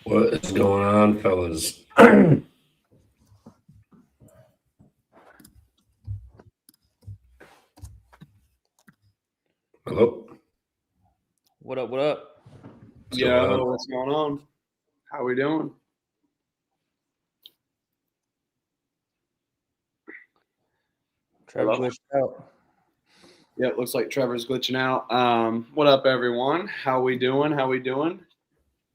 What is going on, fellas? Hello? What up? What up? What's going on? What's going on? How we doing? Trevor Hello? glitched out. Yeah, it looks like Trevor's glitching out. What up, everyone? How we doing?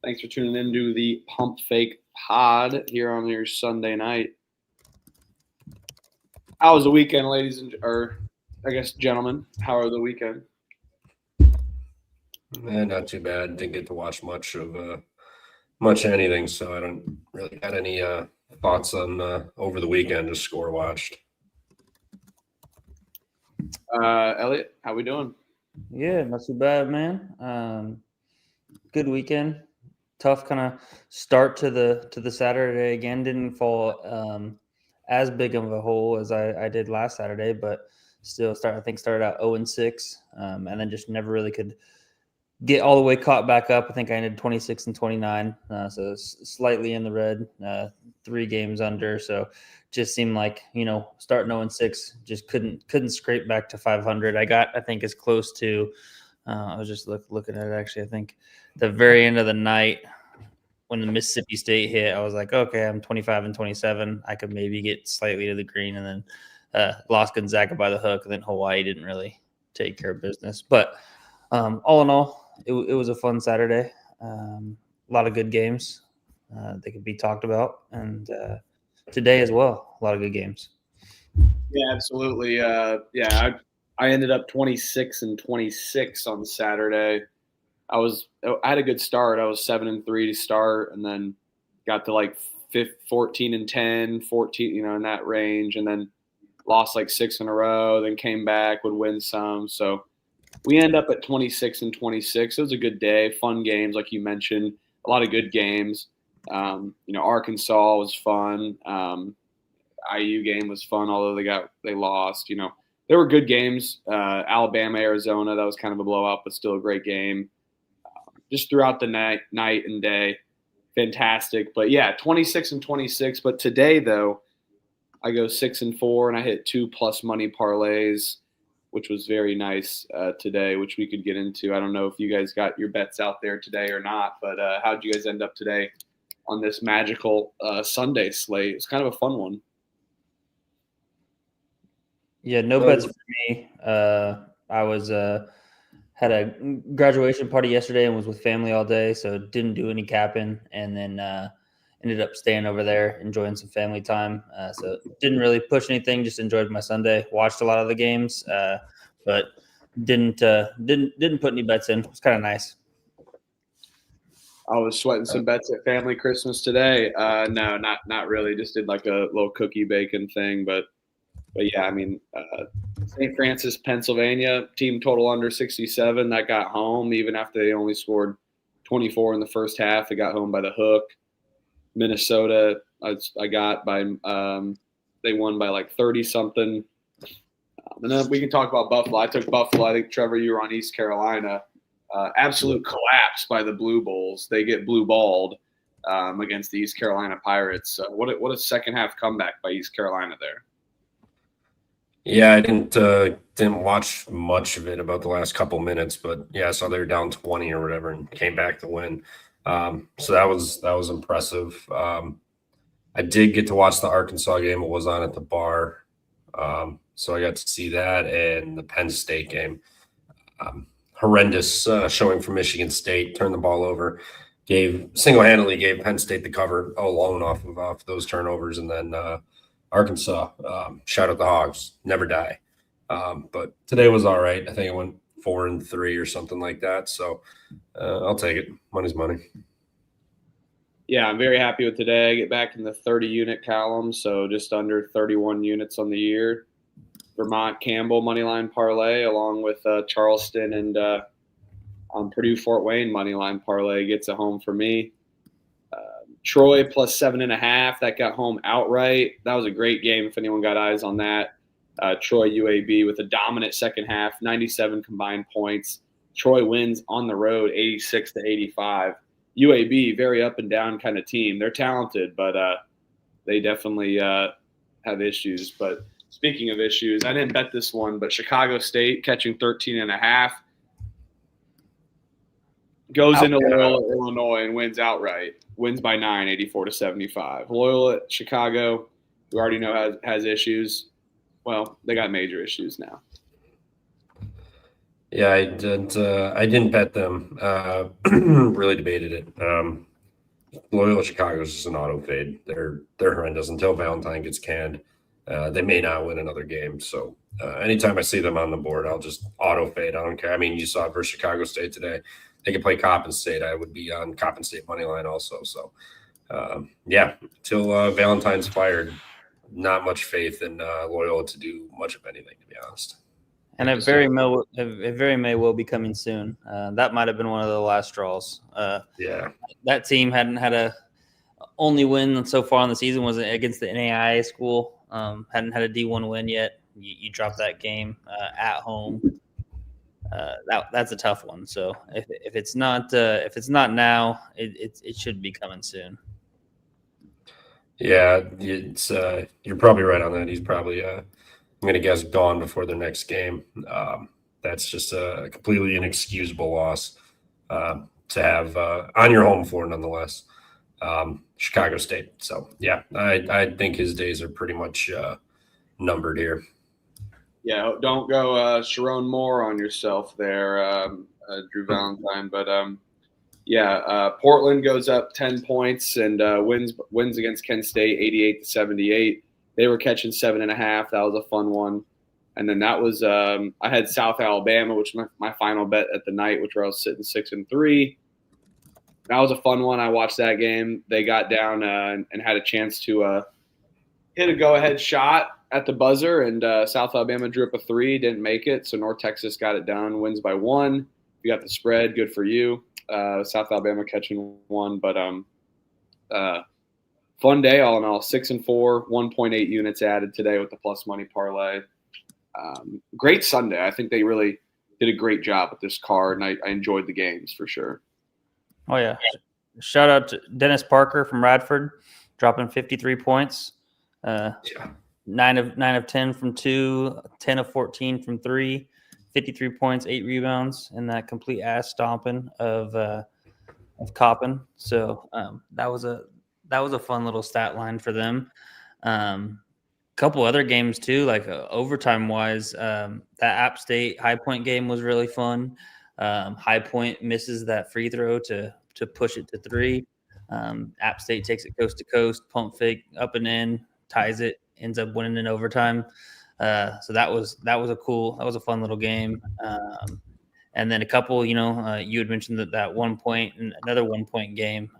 Thanks for tuning in to the Pump Fake Pod here on your Sunday night. How was the weekend, ladies or I guess gentlemen? How are the weekend? Not too bad. Didn't get to watch much anything, so I don't really got any thoughts on over the weekend. Just score watched. Elliot, how we doing? Yeah, not too bad, man. Good weekend. Tough kind of start to the Saturday again. Didn't fall as big of a hole as I did last Saturday, but still started out 0-6, and then just never really could get all the way caught back up. I think I ended 26 and 29, so slightly in the red, 3 games under. So just seemed like, starting 0-6, just couldn't scrape back to 500. I got, I think, as close to. I was just looking at it actually. I think the very end of the night when the Mississippi State hit, I was like, okay, I'm 25 and 27. I could maybe get slightly to the green, and then lost Gonzaga by the hook. And then Hawaii didn't really take care of business, but all in all, it was a fun Saturday. A lot of good games that could be talked about, and today as well, a lot of good games. Yeah, absolutely. I ended up 26 and 26 on Saturday. I had a good start. I was 7-3 to start, and then got to like 14 and 10, 14, in that range, and then lost like 6 in a row. Then came back, would win some. So we end up at 26 and 26. It was a good day, fun games, like you mentioned, a lot of good games. Arkansas was fun. IU game was fun, although they lost. There were good games. Alabama, Arizona, that was kind of a blowout, but still a great game. Just throughout the night and day, fantastic. But yeah, 26 and 26. But today though, I go 6-4, and I hit 2+ money parlays, which was very nice today, which we could get into. I don't know if you guys got your bets out there today or not, but how'd you guys end up today on this magical Sunday slate? It's kind of a fun one. Yeah, no bets for me. I was had a graduation party yesterday and was with family all day, so didn't do any capping, and then ended up staying over there, enjoying some family time. So didn't really push anything, just enjoyed my Sunday. Watched a lot of the games, but didn't put any bets in. It was kind of nice. I was sweating some bets at family Christmas today. No, not really. Just did like a little cookie bacon thing, but yeah, I mean, St. Francis, Pennsylvania, team total under 67. That got home even after they only scored 24 in the first half. They got home by the hook. Minnesota, I got by they won by like 30-something. And then we can talk about Buffalo. I took Buffalo. I think, Trevor, you were on East Carolina. Absolute collapse by the Blue Bulls. They get blue balled against the East Carolina Pirates. What a second half comeback by East Carolina there. Yeah, I didn't watch much of it, about the last couple minutes, but yeah, I saw they were down 20 or whatever and came back to win. So that was impressive. I did get to watch the Arkansas game. It was on at the bar, so I got to see that, and the Penn State game. Horrendous showing from Michigan State. Turned the ball over, single-handedly gave Penn State the cover alone off of those turnovers, and then Arkansas, shout out the Hogs, never die. But today was all right. I think it went 4-3 or something like that. So I'll take it. Money's money. Yeah, I'm very happy with today. I get back in the 30-unit column, so just under 31 units on the year. Vermont Campbell moneyline parlay, along with Charleston and Purdue Fort Wayne moneyline parlay gets a home for me. Troy plus 7.5, that got home outright. That was a great game if anyone got eyes on that. Troy UAB with a dominant second half, 97 combined points. Troy wins on the road 86-85. UAB, very up and down kind of team. They're talented, but they definitely have issues. But speaking of issues, I didn't bet this one, but Chicago State catching 13.5 goes into Loyola, Illinois, and wins outright. Wins by 9, 84-75. Loyola, Chicago, we already know has issues. Well, they got major issues now. Yeah, I didn't bet them. Really debated it. Loyola Chicago is just an auto fade. They're horrendous until Valentine gets canned. They may not win another game. So anytime I see them on the board, I'll just auto fade. I don't care. I mean, you saw it versus Chicago State today. They could play Coppin State. I would be on Coppin State money line also. So yeah, till Valentine's fired, not much faith in Loyola to do much of anything, to be honest. And it very may well be coming soon. That might have been one of the last straws. Yeah, that team hadn't had a only win so far in the season was against the NAIA school. Hadn't had a D1 win yet. You dropped that game at home. That's a tough one. So if it's not now, it should be coming soon. Yeah, it's you're probably right on that. He's probably I'm going to guess gone before their next game. That's just a completely inexcusable loss to have on your home floor, nonetheless. Chicago State. So yeah, I think his days are pretty much numbered here. Yeah, don't go Sharon Moore on yourself there, Drew Valentine. But Portland goes up 10 points and wins against Kent State 88-78. They were catching 7.5. That was a fun one. And then that was I had South Alabama, which was my final bet at the night, which where I was sitting 6-3. That was a fun one. I watched that game. They got down and had a chance to hit a go-ahead shot at the buzzer, and South Alabama drew up a 3, didn't make it. So North Texas got it done, wins by 1. You got the spread, good for you. South Alabama catching 1, but fun day all in all. 6-4, 1.8 units added today with the plus money parlay. Great Sunday. I think they really did a great job with this card, and I enjoyed the games for sure. Oh yeah! Shout out to Dennis Parker from Radford, dropping 53 points. 9 of 10 from 2, 10 of 14 from 3, 53 points, 8 rebounds, and that complete ass stomping of Coppin. So that was a fun little stat line for them. Couple other games too, like overtime wise. That App State High Point game was really fun. High Point misses that free throw to push it to 3. App State takes it coast to coast, pump fake up and in, ties it, ends up winning in overtime. So that was a fun little game. And then a couple, you had mentioned that 1 point and another 1 point game,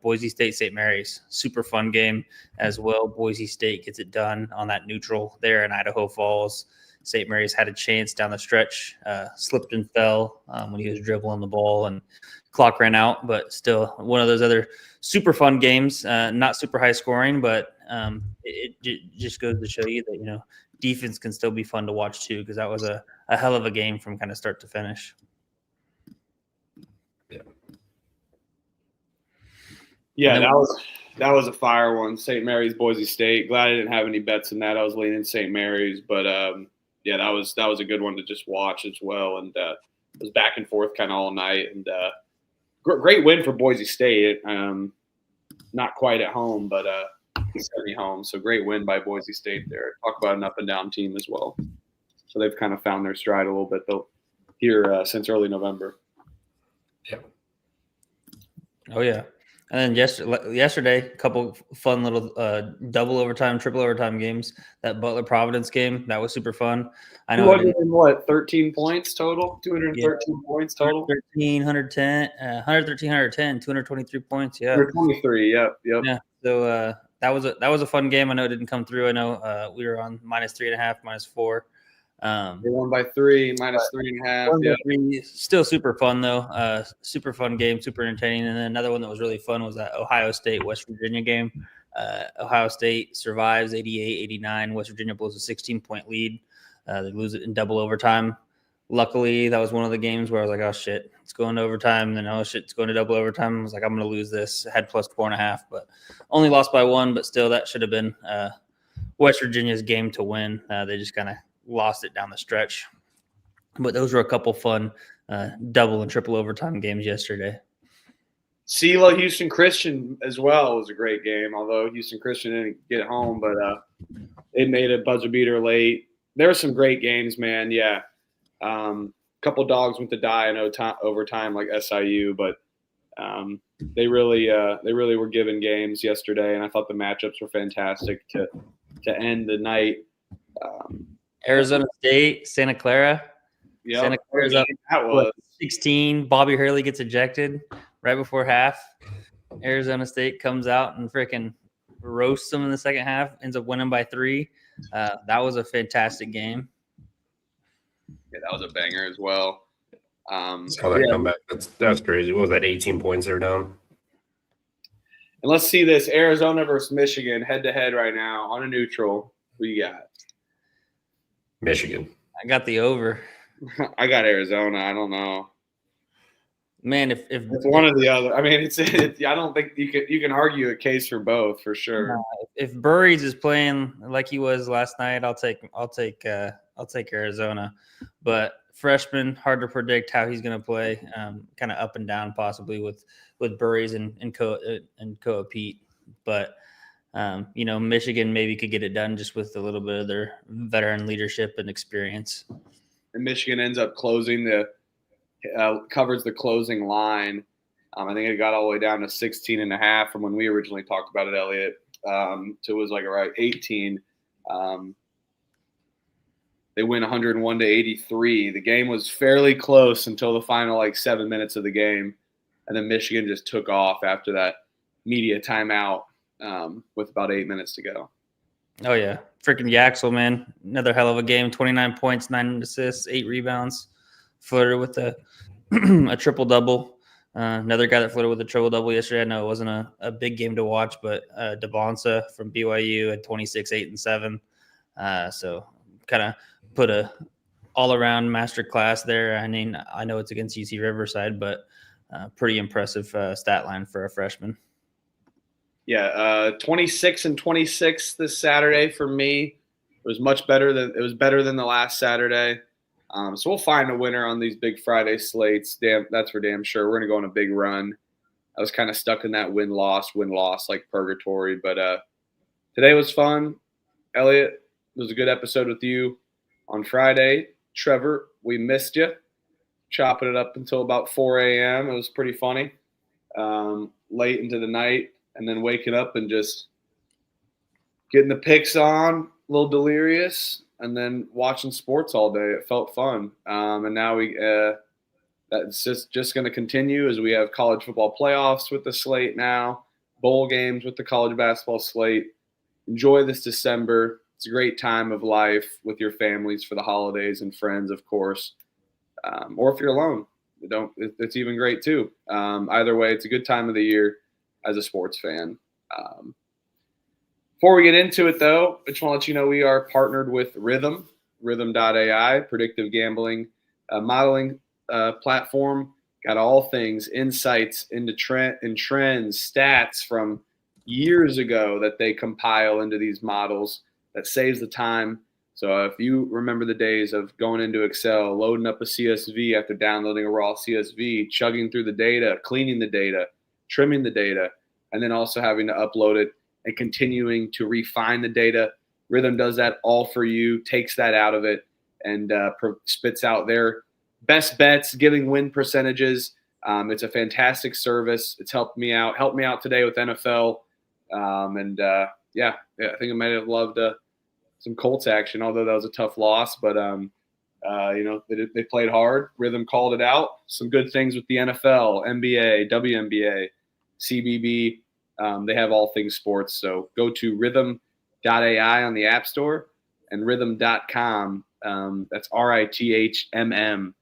Boise State, St. Mary's, super fun game as well. Boise State gets it done on that neutral there in Idaho Falls. St. Mary's had a chance down the stretch, slipped and fell when he was dribbling the ball and clock ran out, but still one of those other super fun games, not super high scoring, but it just goes to show you that, defense can still be fun to watch too, because that was a hell of a game from kind of start to finish. Yeah, that was a fire one. St. Mary's, Boise State. Glad I didn't have any bets in that. I was leaning St. Mary's, but that was a good one to just watch as well. And it was back and forth kind of all night. And great win for Boise State. Not quite at home, but semi-home. So great win by Boise State there. Talk about an up and down team as well. So they've kind of found their stride a little bit though here since early November. Yeah. Oh yeah. And then yesterday, a couple fun little double overtime, triple overtime games. That Butler Providence game, that was super fun. I know. 13 points total? 213 points total? 113, 223 points. Yeah. 223. Yep. Yeah. So that was a fun game. I know it didn't come through. I know we were on -3.5, -4. They won by 3, -3.5. Yeah. Still super fun though. Super fun game, super entertaining. And then another one that was really fun was that Ohio State West Virginia game. Ohio State survives 88-89. West Virginia blows a 16-point lead. They lose it in double overtime. luckily, that was one of the games where I was like, oh, shit, it's going to overtime. And then, oh, shit, it's going to double overtime. I was like, I'm going to lose this. I had plus 4.5, but only lost by 1. But still, that should have been West Virginia's game to win. They just kind of lost it down the stretch. But those were a couple fun double and triple overtime games yesterday. SELA Houston Christian as well was a great game, although Houston Christian didn't get home, but they made a buzzer beater late. There were some great games, man. Yeah. Couple dogs went to die in overtime like SIU, but they really were given games yesterday, and I thought the matchups were fantastic to end the night. Arizona State, Santa Clara. Yeah, Santa Clara's up that was 16. Bobby Hurley gets ejected right before half. Arizona State comes out and freaking roasts them in the second half, ends up winning by 3. That was a fantastic game. Yeah, that was a banger as well. Saw that comeback. That's crazy. What was that? 18 points they're down. And let's see this: Arizona versus Michigan, head to head right now on a neutral. Who you got? Michigan. I got the over. I got Arizona. I don't know. Man, if It's one or the other. I mean, it's I don't think you can argue a case for both for sure. if Burries is playing like he was last night, I'll take Arizona. But freshman, hard to predict how he's going to play. Kind of up and down possibly with Burries and Koa Pete. But Michigan maybe could get it done just with a little bit of their veteran leadership and experience. And Michigan ends up closing covers the closing line. I think it got all the way down to 16.5 from when we originally talked about it, Elliot. To it was like around 18. They win 101-83. The game was fairly close until the final 7 minutes of the game, and then Michigan just took off after that media timeout with about 8 minutes to go. Oh yeah, freaking Yaxel, man, another hell of a game. 29 points, 9 assists, 8 rebounds. Flirted with a triple double. Another guy that flirted with a triple double yesterday. I know it wasn't a big game to watch, but Devonsa from BYU had 26, 8, and 7. So kind of put a all-around master class there. I mean, I know it's against UC Riverside, but pretty impressive stat line for a freshman. Yeah, 26 and 26 this Saturday for me. It was better than the last Saturday. So we'll find a winner on these big Friday slates. That's for damn sure. We're gonna go on a big run. I was kind of stuck in that win-loss like purgatory, but today was fun. Elliot, it was a good episode with you on Friday. Trevor, we missed you. Chopping it up until about 4 a.m. It was pretty funny. Late into the night, and then waking up and just getting the picks on, a little delirious, and then watching sports all day. It felt fun. And now that's just going to continue as we have college football playoffs with the slate now, bowl games with the college basketball slate. Enjoy this December. It's a great time of life with your families for the holidays and friends, of course. Or if you're alone, it's even great too. Either way, it's a good time of the year as a sports fan. Before we get into it, though, I just want to let you know we are partnered with Rhythm.ai, predictive gambling modeling platform. Got all things, insights into trends, stats from years ago that they compile into these models that saves the time. So if you remember the days of going into Excel, loading up a CSV after downloading a raw CSV, chugging through the data, cleaning the data, trimming the data, and then also having to upload it and continuing to refine the data, Rhythm does that all for you, takes that out of it, and spits out their best bets, giving win percentages. It's a fantastic service. It's helped me out today with NFL. I think I might have loved some Colts action, although that was a tough loss. But, they played hard. Rhythm called it out. Some good things with the NFL, NBA, WNBA, CBB. They have all things sports. So go to rhythm.ai on the App Store and rhythm.com. That's RITHMM.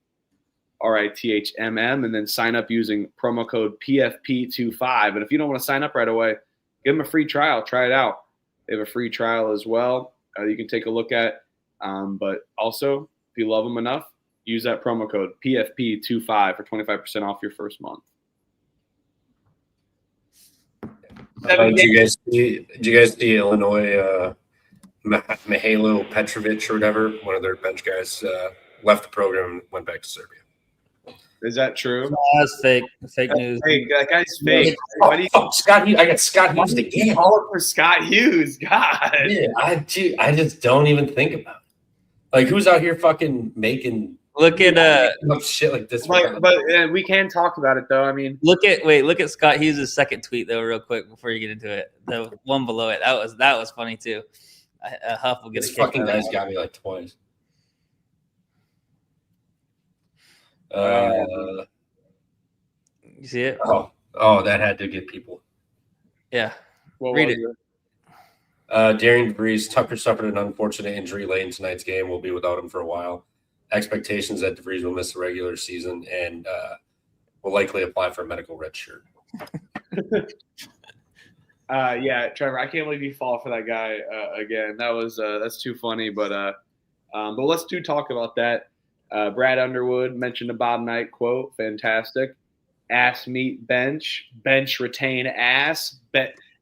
And then sign up using promo code PFP25. And if you don't want to sign up right away, give them a free trial. Try it out. They have a free trial as well. You can take a look at. But also, if you love them enough, Use that promo code PFP25 for 25% off your first month. Did you guys see Illinois Mihailo Petrovic or whatever, one of their bench guys, left the program and went back to Serbia? Is that true? No, that's fake. Fake news. Fake. That guy's fake. Scott Hughes. I got Scott Hughes again. All for Scott Hughes. God. Yeah, I just don't even think about it. Like, who's out here fucking making Look at shit like this? But we can talk about it though. I mean, look at Scott Hughes' second tweet though, real quick before you get into it. The one below it. That was funny too. Huff will get this a kick fucking out of guy's that. got me like twice. You see it? Oh, that had to get people. Yeah. what Read was it. Darian DeVries, Tucker suffered an unfortunate injury late in tonight's game. We'll be without him for a while. Expectations that DeVries will miss the regular season and will likely apply for a medical red shirt. Yeah, Trevor, I can't believe you fall for that guy again. That's too funny. But let's talk about that. Brad Underwood mentioned a Bob Knight quote. Fantastic. Ass meet bench. Bench retain ass.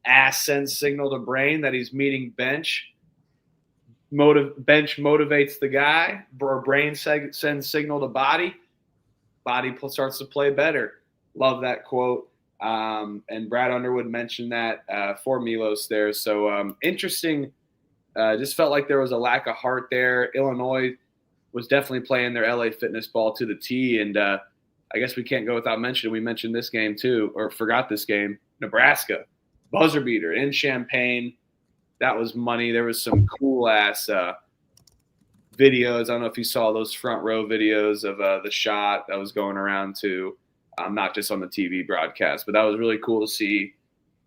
Ass sends signal to brain that he's meeting bench. Bench motivates the guy. Brain sends signal to body. Body starts to play better. Love that quote. And Brad Underwood mentioned that for Milos there. So interesting. Just felt like there was a lack of heart there. Illinois was definitely playing their LA fitness ball to the T. And I guess we can't go without mentioning. We mentioned this game too, or forgot this game. Nebraska, buzzer beater in Champaign. That was money. There was some cool ass videos. I don't know if you saw those front row videos of the shot that was going around too. Not just on the TV broadcast, but that was really cool to see.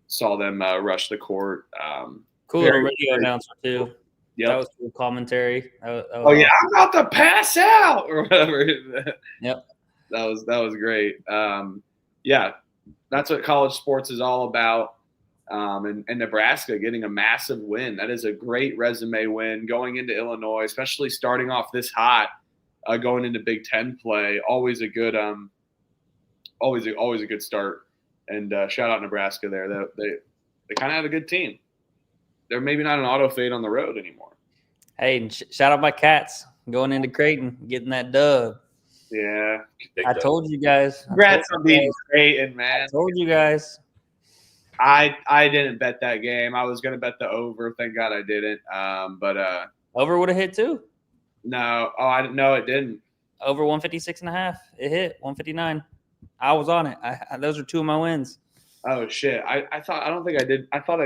Saw them rush the court. Cool little radio announcer too. Yep. That was cool commentary. That was Yeah, I'm about to pass out or whatever. Yep. That was great. Yeah, that's what college sports is all about. And Nebraska getting a massive win. That is a great resume win going into Illinois, especially starting off this hot, going into Big Ten play. Always a good always a good start. And shout out Nebraska there. They kind of have a good team. They're maybe not an auto fade on the road anymore. Hey, and shout out my Cats going into Creighton, getting that dub. Yeah. I told you guys. Congrats on being Creighton, man. I told you guys. I didn't bet that game. I was gonna bet the over. Thank God I didn't. But Over would have hit too. no. Oh, I didn't know it didn't. Over 156.5. It hit 159. I was on it. Those are two of my wins. Oh shit. I don't think I did. I thought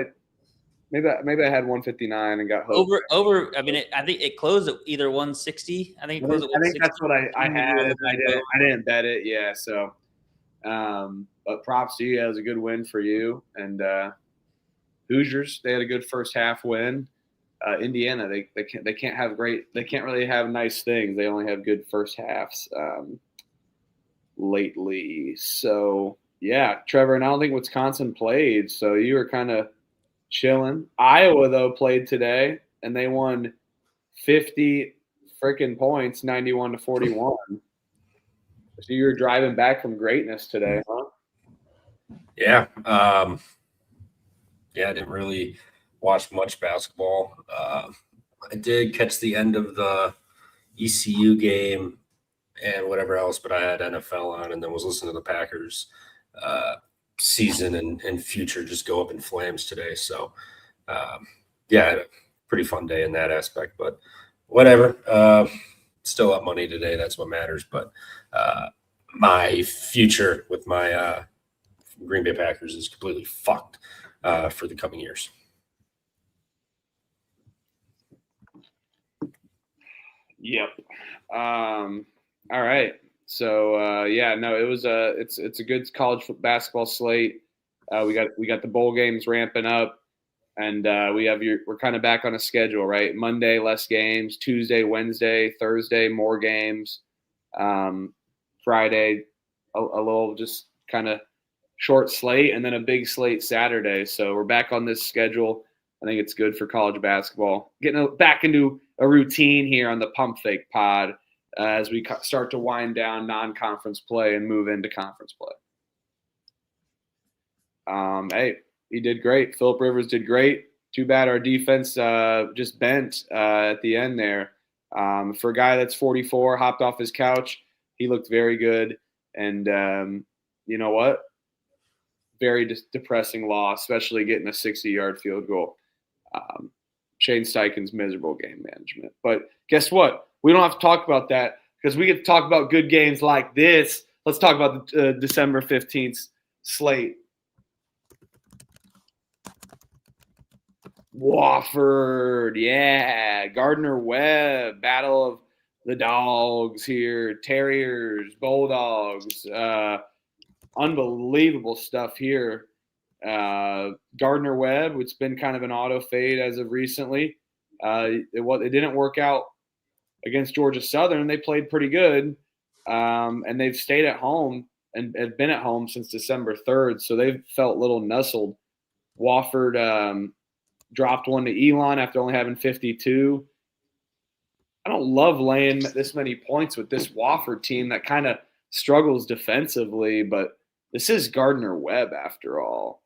maybe I had 159 and got hooked. Over. I mean, I think it closed at either 160. I think it closed at 160. I think that's what I had. I didn't bet it. Yeah. So, but props to you. That was a good win for you. And Hoosiers, they had a good first half win. Indiana, they can't have they can't really have nice things. They only have good first halves lately. So yeah, Trevor, and I don't think Wisconsin played. So you were kind of chilling. Iowa though played today, and they won 50 freaking points, 91-41. So you were driving back from greatness today, huh? Yeah. Yeah, I didn't really watch much basketball. I did catch the end of the ECU game and whatever else, but I had NFL on and then was listening to the Packers season and future just go up in flames today. So, yeah, I had a pretty fun day in that aspect, but whatever. Still up money today. That's what matters. But my future with my Green Bay Packers is completely fucked for the coming years. Yep. All right. So yeah, no, it was it's a good college basketball slate. We got the bowl games ramping up, and we're kind of back on a schedule, right? Monday less games, Tuesday, Wednesday, Thursday more games, Friday a little just kind of short slate, and then a big slate Saturday. So we're back on this schedule. I think it's good for college basketball. Getting back into a routine here on the Pump Fake Pod. as we start to wind down non-conference play and move into conference play. Hey, he did great. Phillip Rivers did great. Too bad our defense just bent at the end there. For a guy that's 44, hopped off his couch, he looked very good. And you know what? Very depressing loss, especially getting a 60-yard field goal. Shane Steichen's miserable game management. But guess what? We don't have to talk about that because we get to talk about good games like this. Let's talk about the December 15th slate. Wofford, yeah. Gardner-Webb, battle of the dogs here. Terriers, Bulldogs. Unbelievable stuff here. Gardner-Webb, it's been kind of an auto fade as of recently. It didn't work out against Georgia Southern. They played pretty good, and they've stayed at home and have been at home since December 3rd, so they've felt a little nestled. Wofford dropped one to Elon after only having 52. I don't love laying this many points with this Wofford team that kind of struggles defensively, but this is Gardner-Webb after all.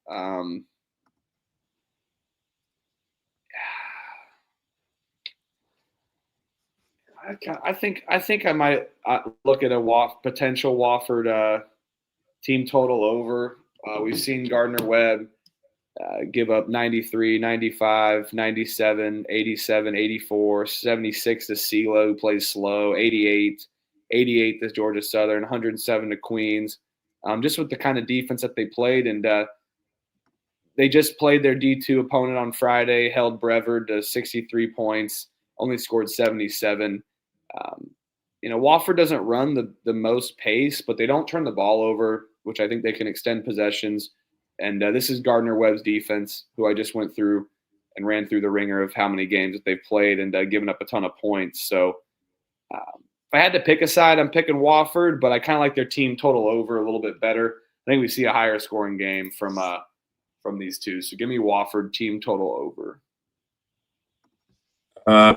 I think I might look at a potential Wofford team total over. We've seen Gardner-Webb give up 93, 95, 97, 87, 84, 76 to SELA, who plays slow, 88 to Georgia Southern, 107 to Queens. Just with the kind of defense that they played. And they just played their D2 opponent on Friday, held Brevard to 63 points, only scored 77. Wofford doesn't run the most pace, but they don't turn the ball over, which I think they can extend possessions. And this is Gardner-Webb's defense, who I just went through and ran through the ringer of how many games that they've played and given up a ton of points. So if I had to pick a side, I'm picking Wofford, but I kind of like their team total over a little bit better. I think we see a higher scoring game from these two. So give me Wofford team total over.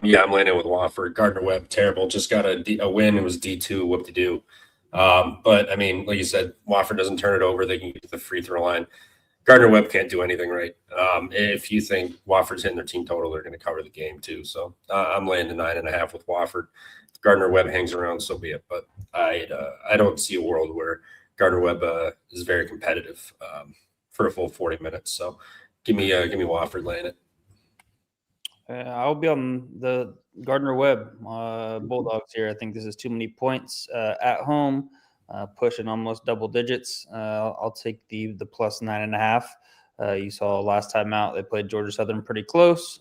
Yeah, I'm landing with Wofford. Gardner-Webb, terrible. Just got a win. It was D2, whoop-de-doo. But, I mean, like you said, Wofford doesn't turn it over. They can get to the free throw line. Gardner-Webb can't do anything right. If you think Wofford's hitting their team total, they're going to cover the game too. So I'm laying the 9.5 with Wofford. If Gardner-Webb hangs around, so be it. But I don't see a world where Gardner-Webb is very competitive for a full 40 minutes. So give me Wofford laying it. I'll be on the Gardner-Webb Bulldogs here. I think this is too many points at home, pushing almost double digits. I'll take the plus 9.5. You saw last time out they played Georgia Southern pretty close.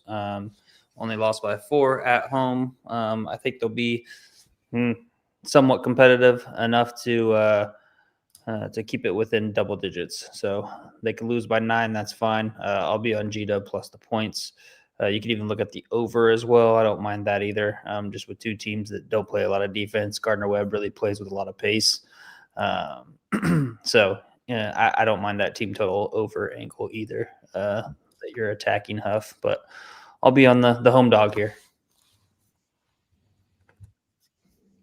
Only lost by 4 at home. I think they'll be somewhat competitive enough to keep it within double digits. So they can lose by 9. That's fine. I'll be on G-Dub plus the points. You can even look at the over as well. I don't mind that either. Just with two teams that don't play a lot of defense, Gardner-Webb really plays with a lot of pace. So I don't mind that team total over angle either. That you're attacking Huff, but I'll be on the home dog here.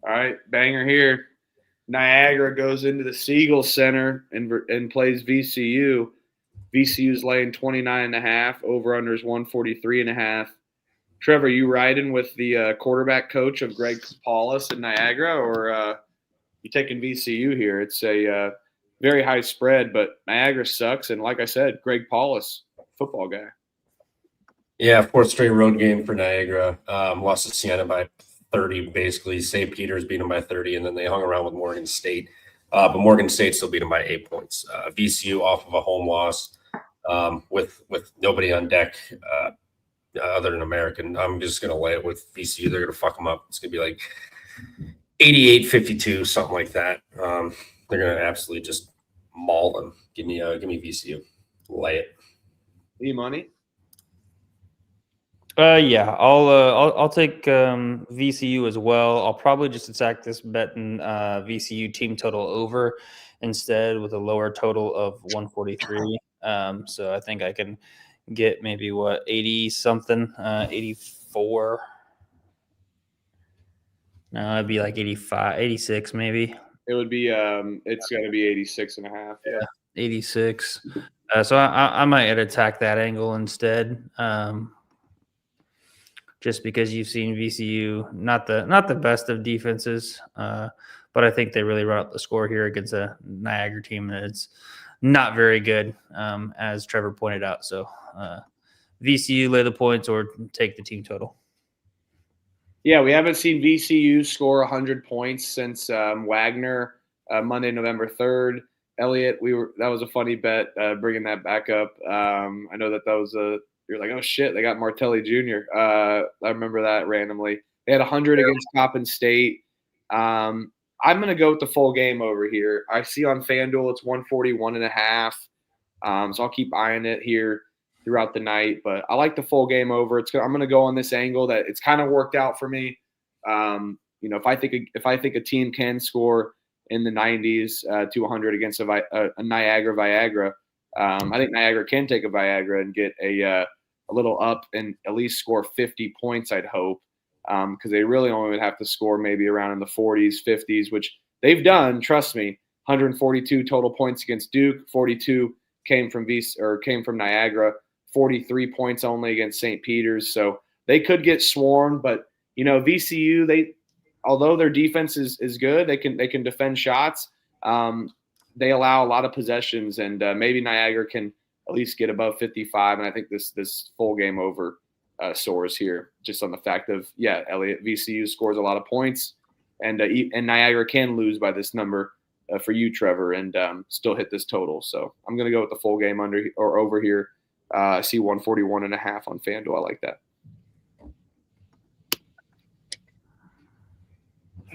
All right, banger here. Niagara goes into the Siegel Center and plays VCU. VCU's laying 29.5. Over-under is 143.5. Trevor, you riding with the quarterback coach of Greg Paulus in Niagara, or you taking VCU here? It's a very high spread, but Niagara sucks. And like I said, Greg Paulus, football guy. Yeah, 4th straight road game for Niagara. Lost to Siena by 30, basically. St. Peter's beat them by 30, and then they hung around with Morgan State. But Morgan State still beat them by 8 points. VCU off of a home loss. With nobody on deck other than American. I'm just going to lay it with VCU. They're going to fuck them up. It's going to be like 88-52, something like that. They're going to absolutely just maul them. Give me VCU. Lay it. E-money? Yeah, I'll take VCU as well. I'll probably just attack this betting VCU team total over instead with a lower total of 143. So I think I can get maybe 80 something, 84. No, it'd be like 85, 86 maybe. It would be it's going to be 86.5. Yeah. 86. So I might attack that angle instead. Just because you've seen VCU not the best of defenses, but I think they really run up the score here against a Niagara team that's not very good, as Trevor pointed out. So VCU lay the points or take the team total. Yeah, we haven't seen VCU score 100 points since Wagner Monday, November 3rd. Elliot, that was a funny bet, bringing that back up. I know that was you're like, oh shit, they got Martelli Jr. I remember that randomly. They had 100 against Coppin State. I'm going to go with the full game over here. I see on FanDuel it's 141.5. So I'll keep eyeing it here throughout the night, but I like the full game over. I'm going to go on this angle that it's kind of worked out for me. If I think a team can score in the 90s to 100 against a Niagara Viagra, I think Niagara can take a Viagra and get a little up and at least score 50 points, I'd hope, because they really only would have to score maybe around in the 40s, 50s, which they've done. Trust me, 142 total points against Duke, 42 came from Niagara, 43 points only against St. Peter's. So they could get swarmed, but VCU, although their defense is good, they can defend shots. They allow a lot of possessions, and maybe Niagara can at least get above 55. And I think this full game over soars here, just on the fact of Elliot, VCU scores a lot of points, and Niagara can lose by this number for you, Trevor, and still hit this total. So I'm going to go with the full game under or over here. I see 141.5 on FanDuel. I like that.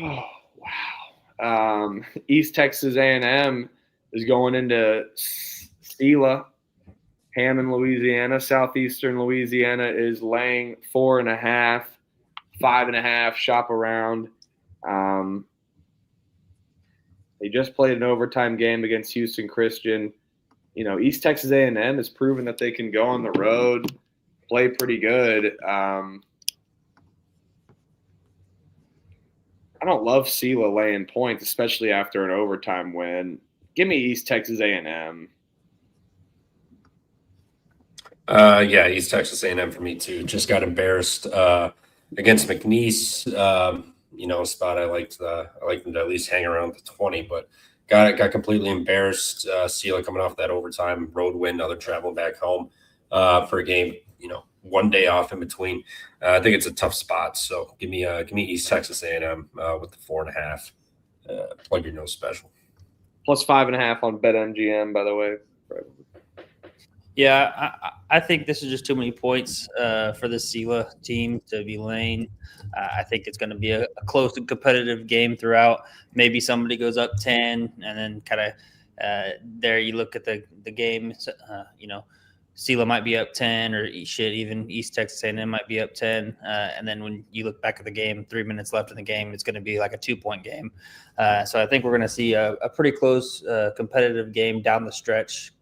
Oh, wow. East Texas A&M is going into SELA, Hammond, Louisiana. Southeastern Louisiana is laying 4.5, 5.5, shop around. They just played an overtime game against Houston Christian. East Texas A&M has proven that they can go on the road, play pretty good. I don't love SELA laying points, especially after an overtime win. Give me East Texas A&M. East Texas A&M for me too. Just got embarrassed against McNeese. Spot I liked them to at least hang around the 20, but got completely embarrassed. SELA coming off that overtime road win, another traveling back home for a game. One day off in between. I think it's a tough spot. So give me East Texas A&M with the 4.5. Plug your nose special. Plus 5.5 on BetMGM, by the way. Yeah, I think this is just too many points for the SELA team to be laying. I think it's going to be a close and competitive game throughout. Maybe somebody goes up 10, and then kind of there you look at the game. SELA might be up 10, or even East Texas A&M might be up 10. And then when you look back at the game, 3 minutes left in the game, it's going to be like a 2-point game. So I think we're going to see a pretty close competitive game down the stretch,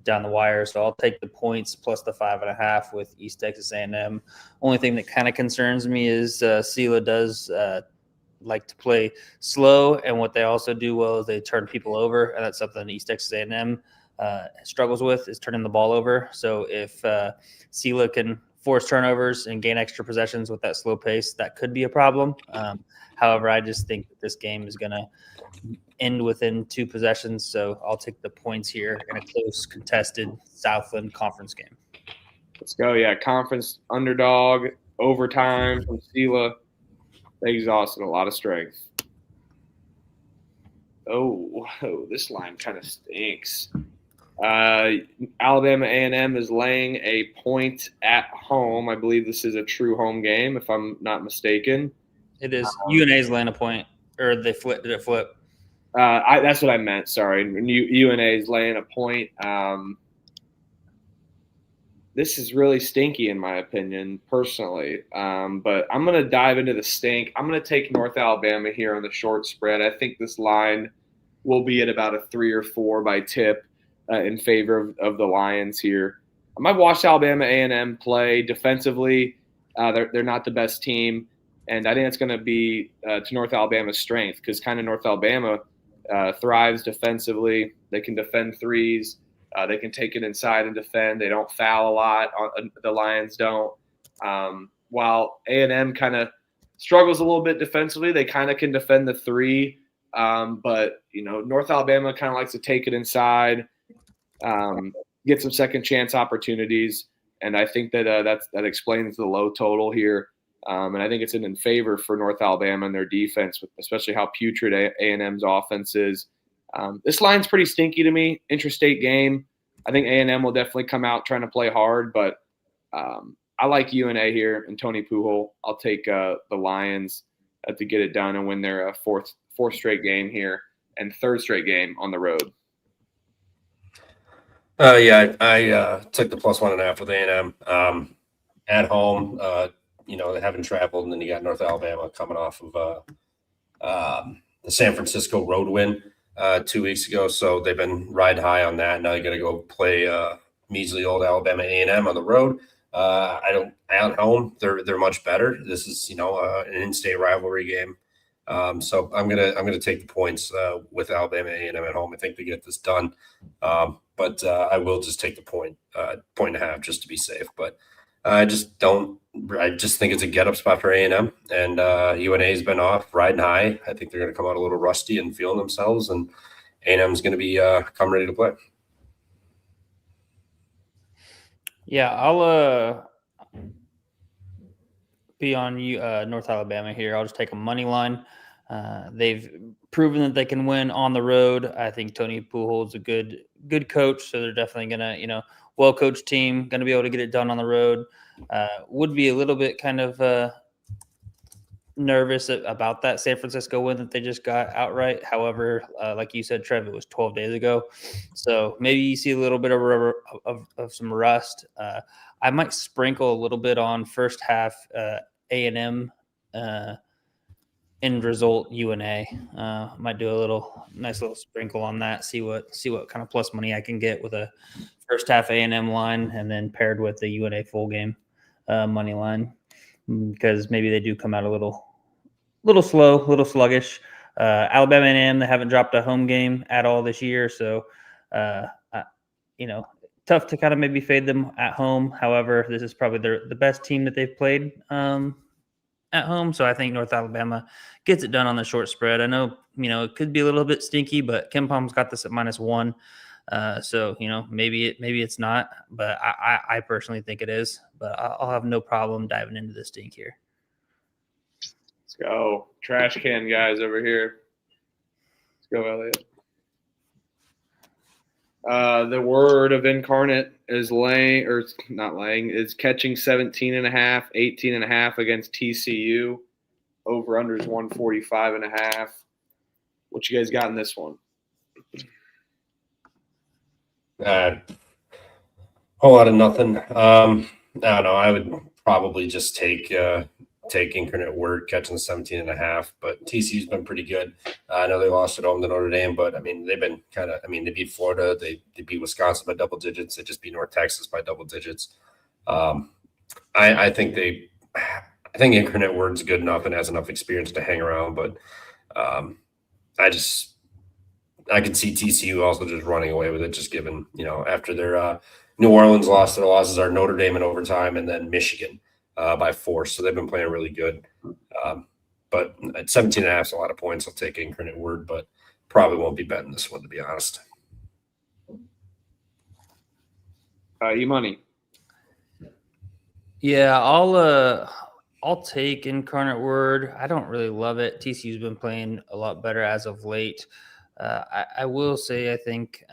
down the wire. So I'll take the points plus the 5.5 with East Texas A&M. Only thing that kind of concerns me is SELA does like to play slow, and what they also do well is they turn people over, and that's something East Texas A&M struggles with, is turning the ball over. So if SELA can force turnovers and gain extra possessions with that slow pace, that could be a problem. However, I just think that this game is going to end within 2 possessions, so I'll take the points here in a close, contested Southland Conference game. Let's go. Yeah, conference underdog, overtime from SELA. They exhausted a lot of strength. Oh, this line kind of stinks. Alabama A&M is laying a point at home. I believe this is a true home game, if I'm not mistaken. It is. UNA's laying a point, or did it flip? That's what I meant. Sorry. UNA is laying a point. This is really stinky in my opinion, personally. But I'm going to dive into the stink. I'm going to take North Alabama here on the short spread. I think this line will be at about a 3 or 4 by tip in favor of the Lions here. I've watched Alabama A&M play defensively. They're not the best team. And I think it's going to be to North Alabama's strength because kind of North Alabama thrives defensively. They can defend threes. They can take it inside and defend. They don't foul a lot. The Lions don't. While A&M kind of struggles a little bit defensively, they kind of can defend the three. But, North Alabama kind of likes to take it inside, get some second chance opportunities. And I think that explains the low total here. And I think it's in favor for North Alabama and their defense, especially how putrid A&M's offense is. This line's pretty stinky to me. Interstate game. I think A&M will definitely come out trying to play hard, but I like UNA here and Tony Pujol. I'll take the Lions to get it done and win their fourth straight game here and third straight game on the road. I took the +1.5 with A&M at home. They haven't traveled, and then you got North Alabama coming off of the San Francisco road win 2 weeks ago, so they've been riding high on that. Now you got to go play measly old Alabama A&M on the road. At home they're much better. This is an in-state rivalry game, so I'm gonna take the points with Alabama A&M at home. I think they get this done, but I will just take the point and a half just to be safe. But I just think it's a get-up spot for A&M, and UNA's been off riding high. I think they're going to come out a little rusty and feeling themselves, and A&M's going to be come ready to play. Yeah, I'll be on North Alabama here. I'll just take a money line. They've proven that they can win on the road. I think Tony Pujols a good coach, so they're definitely gonna, well-coached team, gonna be able to get it done on the road. Would be a little bit kind of nervous about that San Francisco win that they just got outright. However, like you said, Trev, it was 12 days ago, so maybe you see a little bit of some rust. I might sprinkle a little bit on first half A&M end result UNA. Might do a nice little sprinkle on that. See what kind of plus money I can get with a first half A&M line, and then paired with the UNA full game money line, because maybe they do come out a little slow, a little sluggish. Alabama A&M, they haven't dropped a home game at all this year, so tough to kind of maybe fade them at home. However, this is probably the best team that they've played at home, so I think North Alabama gets it done on the short spread. I know it could be a little bit stinky, but Ken Palm's got this at -1. So maybe it's not, but I personally think it is. But I'll have no problem diving into this stink here. Let's go, trash can guys over here. Let's go, Elliot. The word of Incarnate is catching 17.5, 18.5 against TCU. Over under is 145.5. What you guys got in this one? Whole lot of nothing. I don't know. I would probably just take Incarnate Word catching 17.5, but TCU's been pretty good. I know they lost at home to Notre Dame, but they've been they beat Florida, they beat Wisconsin by double digits, they just beat North Texas by double digits. I think Incarnate Word's good enough and has enough experience to hang around, but I could see TCU also just running away with it, just given, after their New Orleans loss, their losses are Notre Dame in overtime and then Michigan by 4. So they've been playing really good. But at 17.5 is a lot of points. I'll take Incarnate Word, but probably won't be betting this one, to be honest. E-money. Yeah, I'll take Incarnate Word. I don't really love it. TCU's been playing a lot better as of late. I will say I think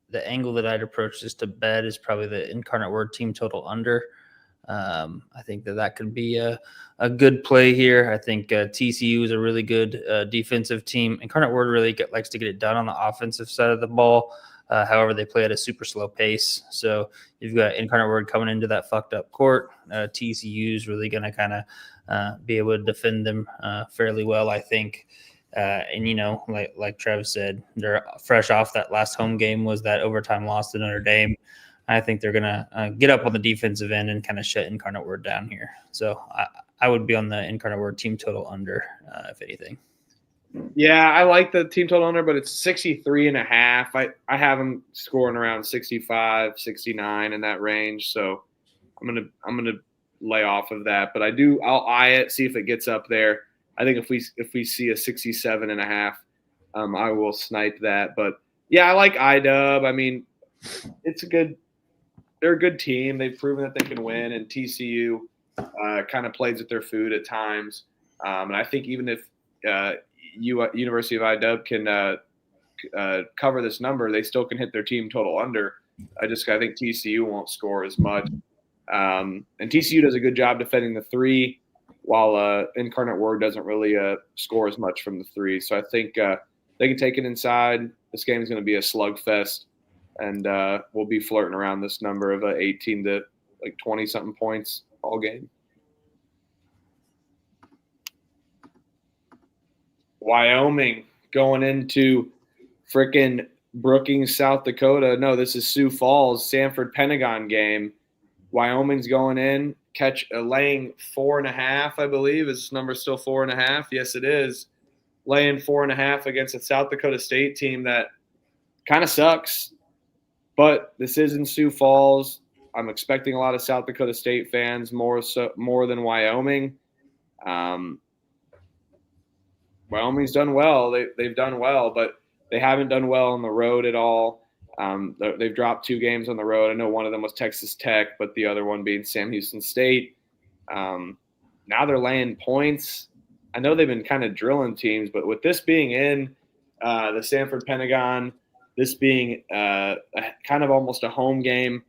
the angle that I'd approach this to bet is probably the Incarnate Word team total under. I think that could be a good play here. I think TCU is a really good defensive team. Incarnate Word really likes to get it done on the offensive side of the ball. However, they play at a super slow pace. So you've got Incarnate Word coming into that fucked up court. TCU is really going to kind of be able to defend them fairly well, I think. And, like Trev said, they're fresh off that last home game was that overtime loss to Notre Dame. I think they're going to get up on the defensive end and kind of shut Incarnate Word down here. So I would be on the Incarnate Word team total under, if anything. Yeah, I like the team total under, but it's 63.5. I have them scoring around 65, 69 in that range. So I'm gonna lay off of that. But I'll eye it, see if it gets up there. I think if we see a 67.5, I will snipe that. But yeah, I like IDub. I mean, they're a good team. They've proven that they can win, and TCU kind of plays with their food at times. And I think even if University of IDub can cover this number, they still can hit their team total under. I think TCU won't score as much. And TCU does a good job defending the three, while Incarnate Word doesn't really score as much from the three. So I think they can take it inside. This game is going to be a slugfest, and we'll be flirting around this number of 18 to 20-something points all game. Wyoming going into frickin' Brookings, South Dakota. No, this is Sioux Falls, Sanford Pentagon game. Wyoming's going in, laying 4.5, I believe. Is this number still 4.5? Yes, it is. Laying 4.5 against a South Dakota State team that kind of sucks. But this is in Sioux Falls. I'm expecting a lot of South Dakota State fans, more than Wyoming. Wyoming's done well. They've done well, but they haven't done well on the road at all. They've dropped 2 games on the road. I know one of them was Texas Tech, but the other one being Sam Houston State. Now they're laying points. I know they've been kind of drilling teams, but with this being in the Sanford Pentagon, this being kind of almost a home game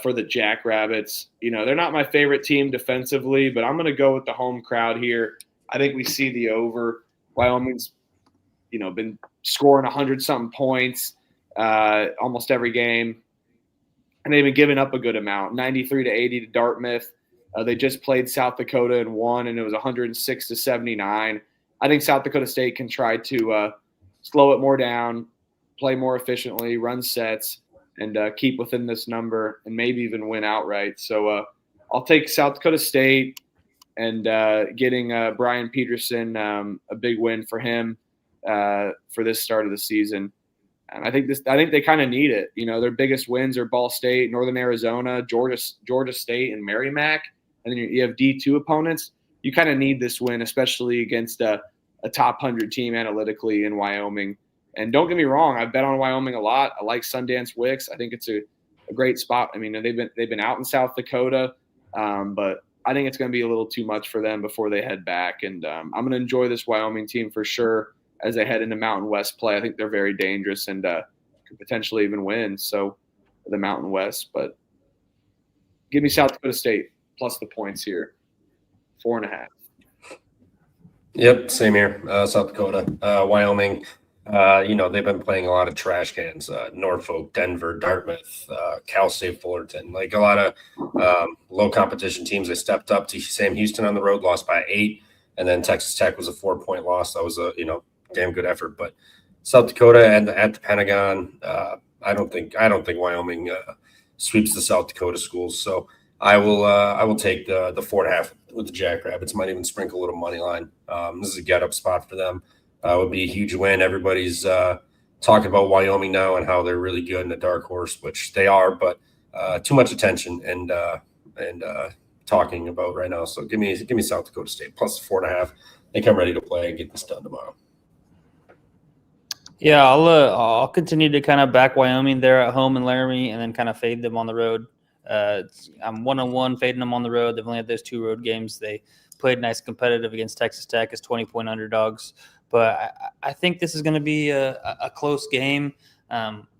for the Jackrabbits, they're not my favorite team defensively, but I'm going to go with the home crowd here. I think we see the over. Wyoming's, been scoring 100-something points almost every game, and they've been giving up a good amount, 93-80 to Dartmouth. They just played South Dakota and won, and it was 106-79. I think South Dakota State can try to slow it more down, play more efficiently, run sets, and keep within this number and maybe even win outright. So I'll take South Dakota State. And getting Brian Peterson, a big win for him for this start of the season. And I think they kind of need it. Their biggest wins are Ball State, Northern Arizona, Georgia State, and Merrimack. And then you have D2 opponents. You kind of need this win, especially against a top 100 team analytically in Wyoming. And don't get me wrong, I've bet on Wyoming a lot. I like Sundance Wicks. I think it's a great spot. I mean, they've been out in South Dakota, but I think it's going to be a little too much for them before they head back. And I'm going to enjoy this Wyoming team for sure as they head into Mountain West play. I think they're very dangerous and could potentially even win. So the Mountain West, but give me South Dakota State plus the points here, 4.5. Yep, same here. South Dakota, Wyoming. They've been playing a lot of trash cans, Norfolk, Denver, Dartmouth, Cal State Fullerton, a lot of low competition teams. They stepped up to Sam Houston on the road, lost by 8. And then Texas Tech was a 4-point loss. That was a, damn good effort, but South Dakota and at the Pentagon, I don't think Wyoming sweeps the South Dakota schools. So I will take the 4.5 with the Jackrabbits. Might even sprinkle a little money line. This is a get up spot for them. Would be a huge win. Everybody's talking about Wyoming now and how they're really good in a dark horse, which they are, but too much attention and talking about right now. So give me South Dakota State plus 4.5. I think I'm ready to play and get this done tomorrow. Yeah, I'll continue to kind of back Wyoming there at home in Laramie and then kind of fade them on the road. I'm 1-1 fading them on the road. They've only had those 2 road games. They played nice competitive against Texas Tech as 20-point underdogs. But I think this is going to be a close game.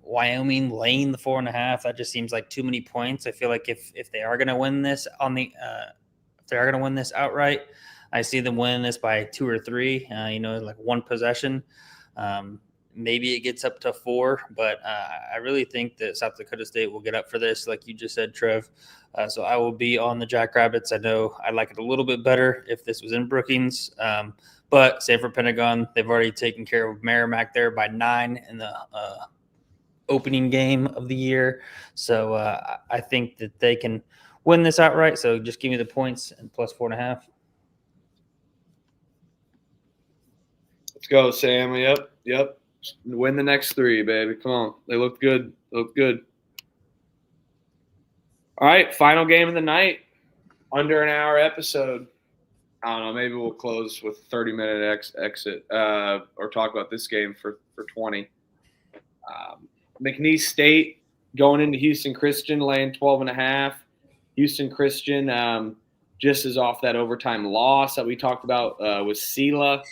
Wyoming laying the 4.5, that just seems like too many points. I feel like if they are going to win this if they are going to win this outright, I see them winning this by 2 or 3. One possession. Maybe it gets up to 4, but I really think that South Dakota State will get up for this, like you just said, Trev. So I will be on the Jackrabbits. I know I like it a little bit better if this was in Brookings. But Sanford Pentagon, they've already taken care of Merrimack there by 9 in the opening game of the year. So I think that they can win this outright. So just give me the points and plus 4.5. Let's go, Sam. Yep. Win the next 3, baby. Come on. They look good. All right, final game of the night. Under an hour episode. I don't know. Maybe we'll close with 30-minute exit or talk about this game for 20. McNeese State going into Houston Christian, laying 12.5. Houston Christian just is off that overtime loss that we talked about with SELA.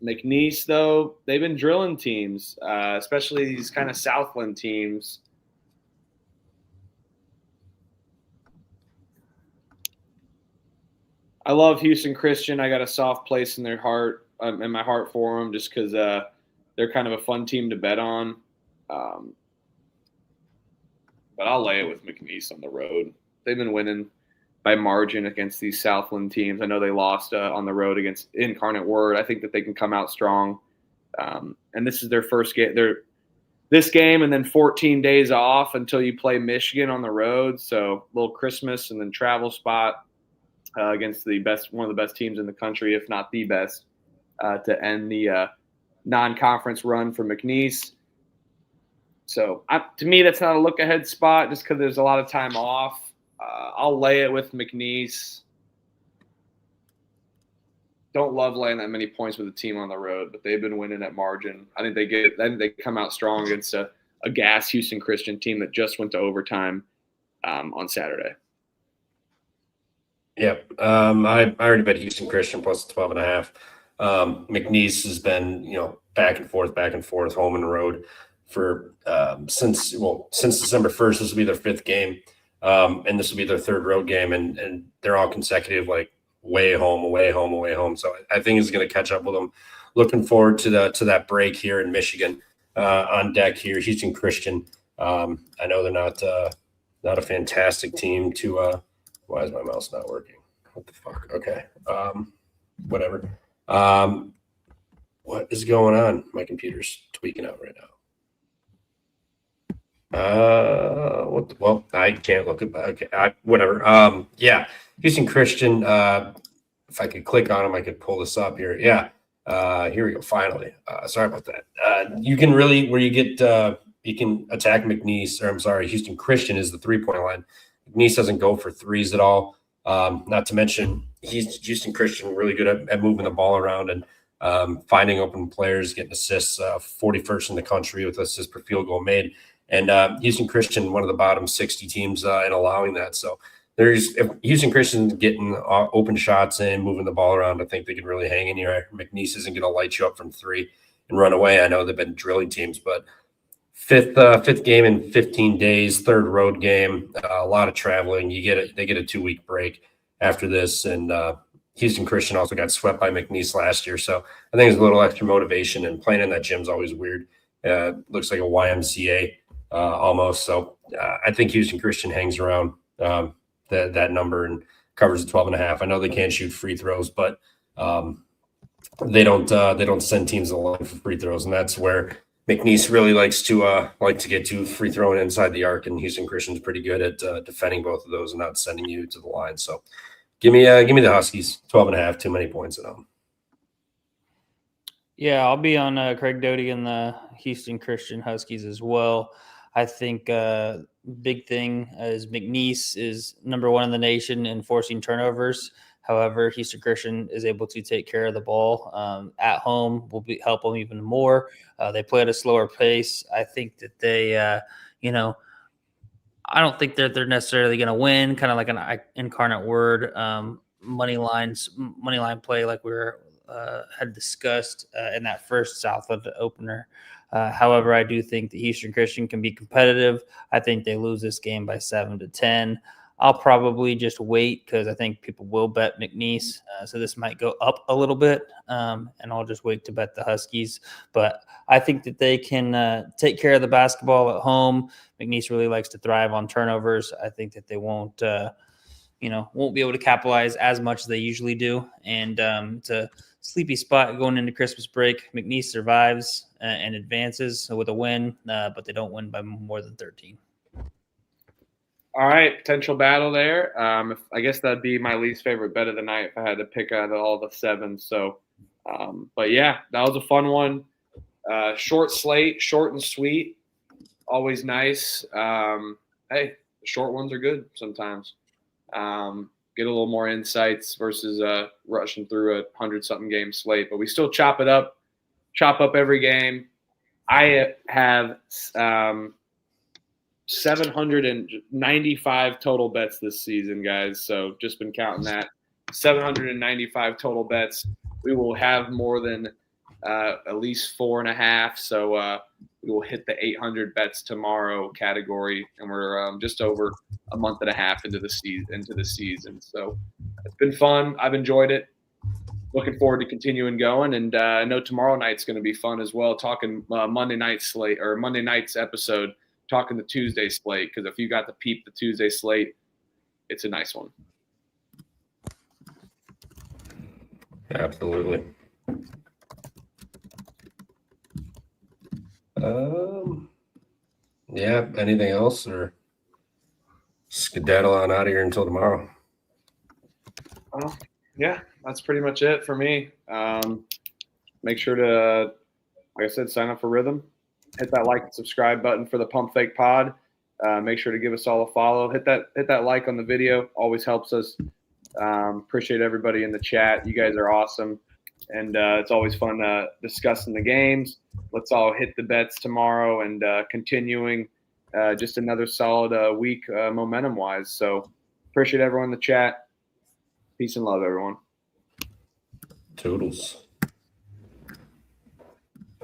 McNeese, though, they've been drilling teams, especially these kind of Southland teams. I love Houston Christian. I got a soft place in their heart, in my heart for them, just because they're kind of a fun team to bet on. But I'll lay it with McNeese on the road. They've been winning by margin against these Southland teams. I know they lost on the road against Incarnate Word. I think that they can come out strong. And this is their first game. This game and then 14 days off until you play Michigan on the road. So a little Christmas and then travel spot against one of the best teams in the country, if not the best, to end the non-conference run for McNeese. So to me, that's not a look-ahead spot just because there's a lot of time off. I'll lay it with McNeese. Don't love laying that many points with a team on the road, but they've been winning at margin. I think they come out strong against a gas Houston Christian team that just went to overtime on Saturday. Yep. I already bet Houston Christian plus 12.5. McNeese has been, back and forth, home and road for since December 1st. This will be their 5th game, and this will be their 3rd road game, and they're all consecutive, like away home. So I think it's going to catch up with them. Looking forward to that break here in Michigan on deck here. Houston Christian. I know they're not a fantastic team to. Why is my mouse not working? What the fuck? Okay. Whatever. What is going on? My computer's tweaking out right now. Well, I can't look at. Okay. Whatever. Yeah. Houston Christian. If I could click on them, I could pull this up here. Yeah. Here we go. Finally. Sorry about that. You can really where you get. You can attack McNeese, or I'm sorry, Houston Christian is the 3-point line. McNeese doesn't go for threes at all. Not to mention, Houston Christian really good at moving the ball around and finding open players, getting assists, 41st in the country with assists per field goal made. And Houston Christian, one of the bottom 60 teams in allowing that. So if Houston Christian's getting open shots and moving the ball around, I think they can really hang in here. McNeese isn't going to light you up from 3 and run away. I know they've been drilling teams, but fifth game in 15 days, 3rd road game, a lot of traveling. They get a 2-week break after this, and Houston Christian also got swept by McNeese last year, so I think there's a little extra motivation. And playing in that gym's always weird. Looks like a YMCA almost. So I think Houston Christian hangs around that number and covers the 12.5. I know they can't shoot free throws, but they don't send teams to the line for free throws, and that's where McNeese really likes to get to free throwing inside the arc, and Houston Christian's pretty good at defending both of those and not sending you to the line. So give me the Huskies, 12.5, too many points at them. Yeah, I'll be on Craig Doty and the Houston Christian Huskies as well. I think big thing is McNeese is number 1 in the nation in forcing turnovers. However, Houston Christian is able to take care of the ball at home. Will help them even more. They play at a slower pace. I think that they, I don't think that they're necessarily going to win. Kind of like an Incarnate Word money line play, like we had discussed in that first Southland opener. However, I do think that Houston Christian can be competitive. I think they lose this game by 7-10. I'll probably just wait because I think people will bet McNeese. So this might go up a little bit, and I'll just wait to bet the Huskies. But I think that they can take care of the basketball at home. McNeese really likes to thrive on turnovers. I think that they won't be able to capitalize as much as they usually do. And it's a sleepy spot going into Christmas break. McNeese survives and advances with a win, but they don't win by more than 13. All right, potential battle there. I guess that'd be my least favorite bet of the night if I had to pick out of all the 7. So But yeah, that was a fun one. Short slate, short and sweet. Always nice. Hey, the short ones are good sometimes. Get a little more insights versus rushing through a 100-something game slate. But we still chop up every game. I have 795 total bets this season, guys. So just been counting that. 795 total bets. We will have more than at least 4.5. So we will hit the 800 bets tomorrow category, and we're just over a month and a half into the season. So it's been fun. I've enjoyed it. Looking forward to continuing going, and I know tomorrow night's going to be fun as well. Talking Monday night slate or Monday night's episode, talking the Tuesday slate, because if you got to peep the Tuesday slate, it's a nice one. Absolutely. Yeah. Anything else, or skedaddle on out of here until tomorrow? Yeah, that's pretty much it for me. Make sure to, like I said, sign up for Rhythm. Hit that like and subscribe button for the Pump Fake Pod. Make sure to give us all a follow. Hit that like on the video. Always helps us. Appreciate everybody in the chat. You guys are awesome. And it's always fun discussing the games. Let's all hit the bets tomorrow and continuing just another solid week momentum-wise. So appreciate everyone in the chat. Peace and love, everyone. Toodles.